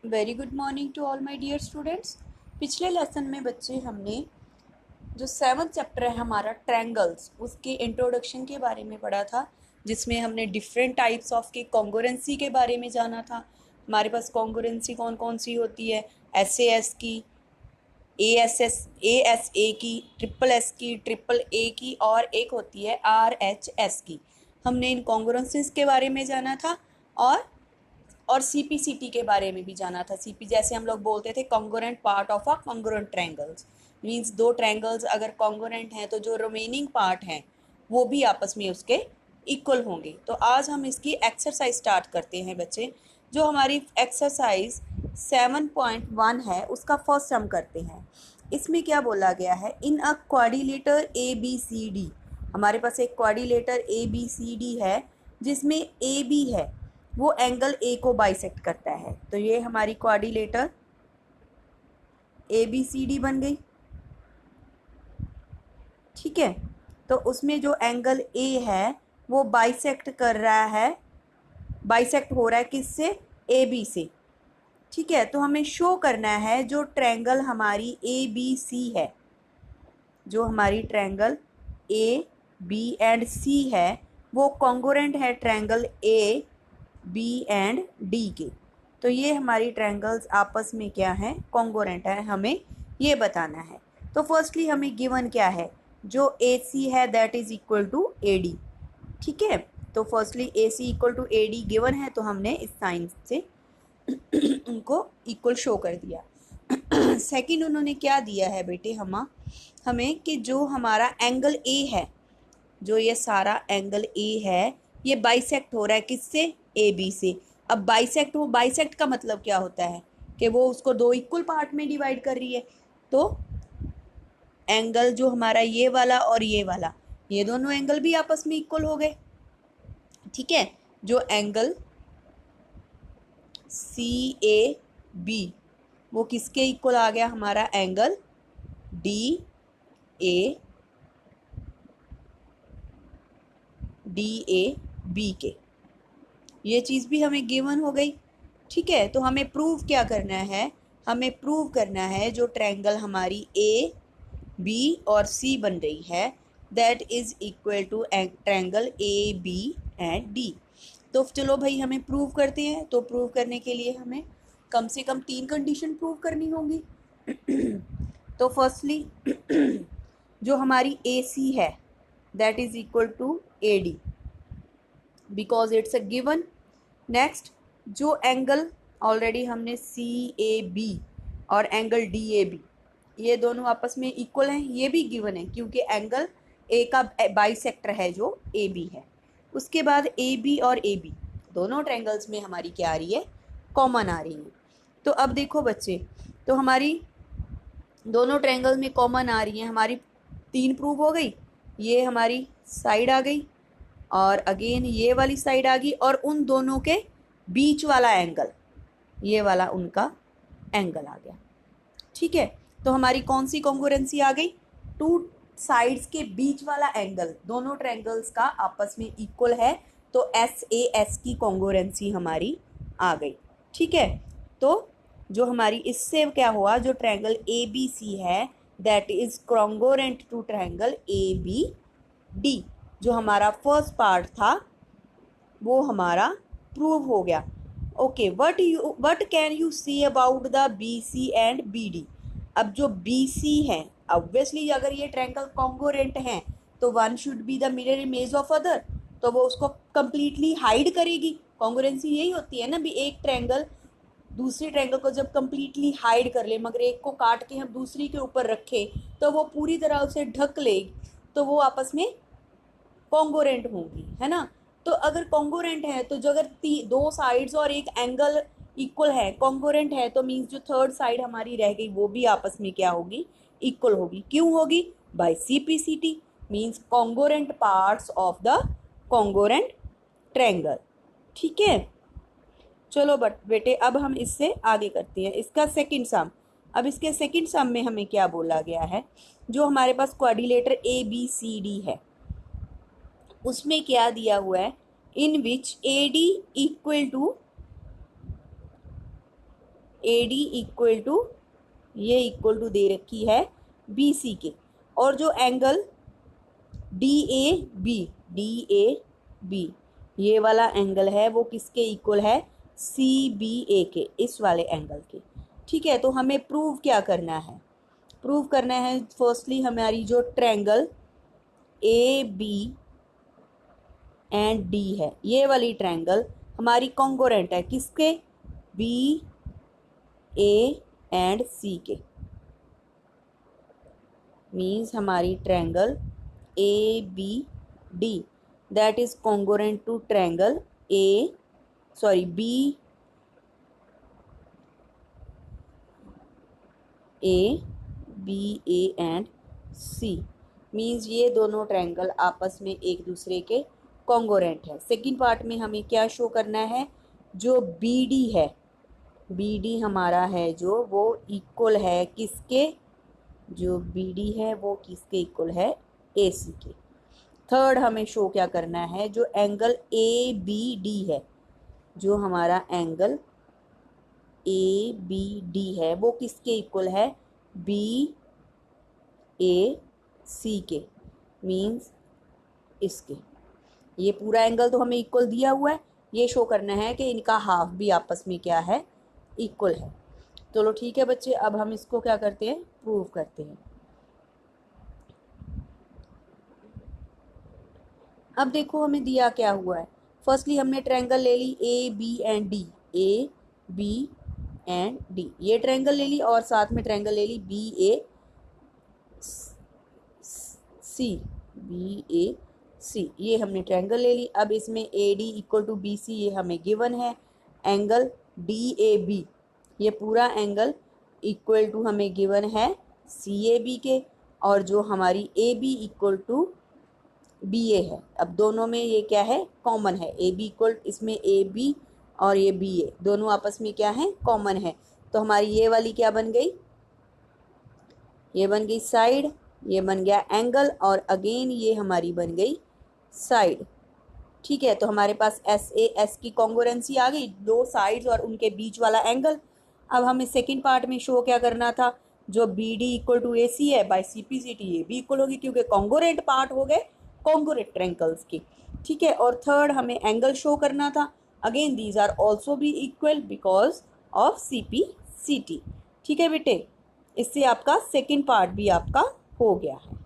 Very good morning to all my dear students. पिछले lesson में बच्चे हमने जो 7th चैप्टर है हमारा ट्रायंगल्स, उसके इंट्रोडक्शन के बारे में पढ़ा था, जिसमें हमने डिफरेंट टाइप्स ऑफ के कॉन्ग्रुएंसी के बारे में जाना था। हमारे पास कॉन्ग्रुएंसी कौन कौन सी होती है, SAS की, ASA की, SSS की, AAA की और एक होती है RHS की। हमने इन कॉन्ग्रुएंसीज के बारे में जाना था और CPCT के बारे में भी जाना था। CP जैसे हम लोग बोलते थे congruent part of a congruent triangles, means दो ट्रायंगल्स अगर कॉन्ग्रुएंट हैं तो जो रिमेनिंग पार्ट हैं वो भी आपस में उसके इक्वल होंगे। तो आज हम इसकी एक्सरसाइज स्टार्ट करते हैं बच्चे। जो हमारी एक्सरसाइज 7.1 है उसका फर्स्ट सम करते हैं। इसमें क्या बोला गया है, इन अ क्वाड्रिलेटर ABCD, हमारे पास एक क्वाड्रिलेटर ABCD है जिसमें AB है, वो एंगल ए को बाइसेक्ट करता है। तो ये हमारी क्वाड्रिलेटर ABCD बन गई, ठीक है। तो उसमें जो एंगल ए है वो बाइसेक्ट कर रहा है, बाइसेक्ट हो रहा है किससे, AB से, ठीक है। तो हमें शो करना है जो ट्रायंगल हमारी ABC है, जो हमारी ट्रायंगल AB&C है वो कॉन्ग्रुएंट है ट्रायंगल ABD के। तो ये हमारी ट्रायंगल्स आपस में क्या है, कॉन्ग्रुएंट है, हमें ये बताना है। तो फर्स्टली हमें गिवन क्या है, जो AC है that is equal to AD, ठीक है। तो firstly AC equal to AD given है, तो हमने इस साइन से उनको इक्वल शो कर दिया। सेकंड उन्होंने क्या दिया है बेटे हमें कि जो हमारा एंगल ए है, जो ये सारा एंगल ए है ये बाइसेक्ट हो रहा है किससे, AB से। अब बाइसेक्ट का मतलब क्या होता है कि वो उसको दो इक्वल पार्ट में डिवाइड कर रही है। तो एंगल जो हमारा ये वाला और ये वाला, ये दोनों एंगल भी आपस में इक्वल हो गए, ठीक है। जो एंगल CAB वो किसके इक्वल आ गया, हमारा एंगल DAB के। ये चीज़ भी हमें गिवन हो गई, ठीक है। तो हमें प्रूव क्या करना है, हमें प्रूव करना है जो ट्रायंगल हमारी AB और C बन रही है that is equal to triangle ABD। तो चलो भाई हमें प्रूव करते हैं। तो प्रूव करने के लिए हमें कम से कम 3 कंडीशन प्रूव करनी होंगी। तो फर्स्टली जो हमारी AC है that is equal to AD because it's a given. Next जो एंगल ऑलरेडी हमने CAB और एंगल DAB ये दोनों आपस में इक्वल हैं, ये भी गिवन है क्योंकि एंगल ए का बाइसेक्टर है जो AB है। उसके बाद AB और AB दोनों ट्रायंगल्स में हमारी क्या आ रही है, कॉमन आ रही है। तो अब देखो बच्चे, तो हमारी दोनों ट्रायंगल में कॉमन आ रही है, हमारी 3 प्रूव हो गई। ये हमारी साइड आ गई और अगेन ये वाली साइड आ गई और उन दोनों के बीच वाला एंगल, ये वाला उनका एंगल आ गया, ठीक है। तो हमारी कौन सी कॉन्ग्रुएंसी आ गई, 2 साइड्स के बीच वाला एंगल दोनों ट्रायंगल्स का आपस में इक्वल है, तो SAS की कॉन्ग्रुएंसी हमारी आ गई, ठीक है। तो जो हमारी इससे क्या हुआ, जो ट्रायंगल ABC है that is congruent to triangle ABD। जो हमारा फर्स्ट पार्ट था वो हमारा प्रूव हो गया। Okay, what can you see about the BC and BD। अब जो BC है, ऑब्वियसली अगर ये ट्रायंगल कॉन्ग्रुएंट हैं तो one should be the mirror image of other, तो वो उसको कंप्लीटली हाइड करेगी। कॉन्ग्रुएंसी यही होती है ना भी, एक ट्रायंगल दूसरी ट्रायंगल को जब कंप्लीटली हाइड कर ले, मगर एक को काट के हम दूसरी के ऊपर रखें तो वो पूरी तरह उसे ढक लेगी, तो वो आपस में कॉन्ग्रुएंट होंगी, है ना। तो अगर कॉन्ग्रुएंट है तो जो अगर 2 साइड्स और एक एंगल इक्वल है, कॉन्ग्रुएंट है, तो मीन्स जो थर्ड साइड हमारी रह गई वो भी आपस में क्या होगी, इक्वल होगी। क्यों होगी, by CPCT, means congruent parts of the congruent triangle, ठीक है। चलो बट बेटे अब हम इससे आगे करते हैं इसका सेकंड सम। अब इसके सेकंड सम में हमें क्या बोला गया है, जो हमारे पास क्वाड्रिलेटर ABCD है उसमें क्या दिया हुआ है, in which AD equal to AD equal to, ये इक्वल टू दे रखी है BC के, और जो एंगल DAB ये वाला एंगल है वो किसके इक्वल है, CBA के, इस वाले एंगल के। ठीक है, तो हमें प्रूव क्या करना है, प्रूव करना है फर्स्टली हमारी जो ट्रायंगल AB एंड D है, ये वाली ट्रायंगल हमारी कॉन्ग्रुएंट है किसके, BA एंड C के। मीन्स हमारी triangle ABD that is congruent to triangle BAA and C। Means ये दोनों ट्रायंगल आपस में एक दूसरे के कॉन्ग्रुएंट है। सेकंड पार्ट में हमें क्या शो करना है, जो BD है, BD हमारा है जो वो इक्वल है किसके, जो BD है वो किसके इक्वल है, AC के। थर्ड हमें शो क्या करना है, जो एंगल ABD है, जो हमारा एंगल ABD है वो किसके इक्वल है, BAC के। मीन्स इसके, ये पूरा एंगल तो हमें इक्वल दिया हुआ है, ये शो करना है कि इनका हाफ भी आपस में क्या है, इक्वल है। चलो ठीक है बच्चे, अब हम इसको क्या करते हैं, प्रूव करते हैं। अब देखो हमें दिया क्या हुआ है, फर्स्टली हमने ट्रायंगल ले ली AB and D, AB and D, ये ट्रायंगल ले ली, और साथ में ट्रायंगल ले ली BAC, ये हमने ट्रायंगल ले ली। अब इसमें AD इक्वल टू BC ये हमें गिवन है, एंगल DAB ये पूरा एंगल इक्वल टू हमें गिवन है CAB के, और जो हमारी AB इक्वल टू BA है। अब दोनों में ये क्या है, कॉमन है, AB इक्वल, इसमें AB और ये BA दोनों आपस में क्या है, कॉमन है। तो हमारी ये वाली क्या बन गई, ये बन गई साइड, ये बन गया एंगल, और अगेन ये हमारी बन गई साइड। ठीक है, तो हमारे पास SAS की कॉन्ग्रुएंसी आ गई, दो साइड्स और उनके बीच वाला एंगल। अब हमें सेकंड पार्ट में शो क्या करना था, जो BD इक्वल टू AC है बाय CPCT ये भी इक्वल होगी, क्योंकि कॉन्ग्रुएंट पार्ट हो गए कॉन्ग्रुएंट ट्रायंगल्स की। ठीक है, और थर्ड हमें एंगल शो करना था, अगेन दीज आर ऑल्सो भी इक्वल बिकॉज ऑफ CPCT। ठीक है बेटे, इससे आपका सेकंड पार्ट भी आपका हो गया है।